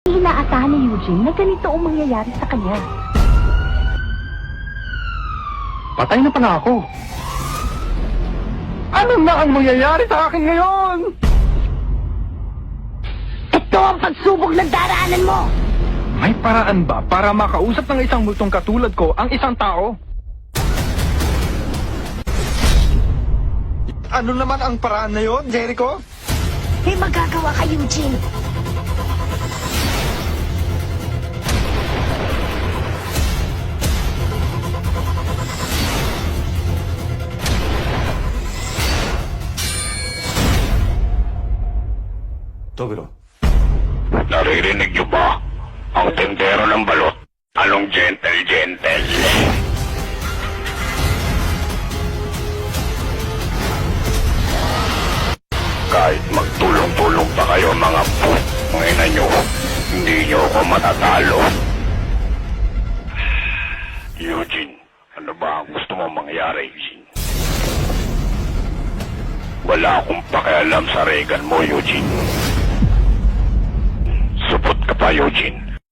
Inaasahan ni Eugene na ganito ang mangyayari sa kanya. Patay na pala ako. Ano na ang mangyayari sa akin ngayon? Ito ang pagsubok na daraanan mo! May paraan ba para makausap ng isang multong katulad ko ang isang tao? Ano naman ang paraan na yon, Jericho? May magagawa ka, Eugene. Toguro. Naririnig niyo ba? Ang tindero ng balot. Anong gentle. Kahit magtulong-tulong pa kayo mga ina nyo, hindi nyo ako matatalo. Eugene, ano ba ang gusto mo mangyari, Eugene? Wala akong pakialam sa Reagan mo, Eugene. Supot ka pa, Eugene.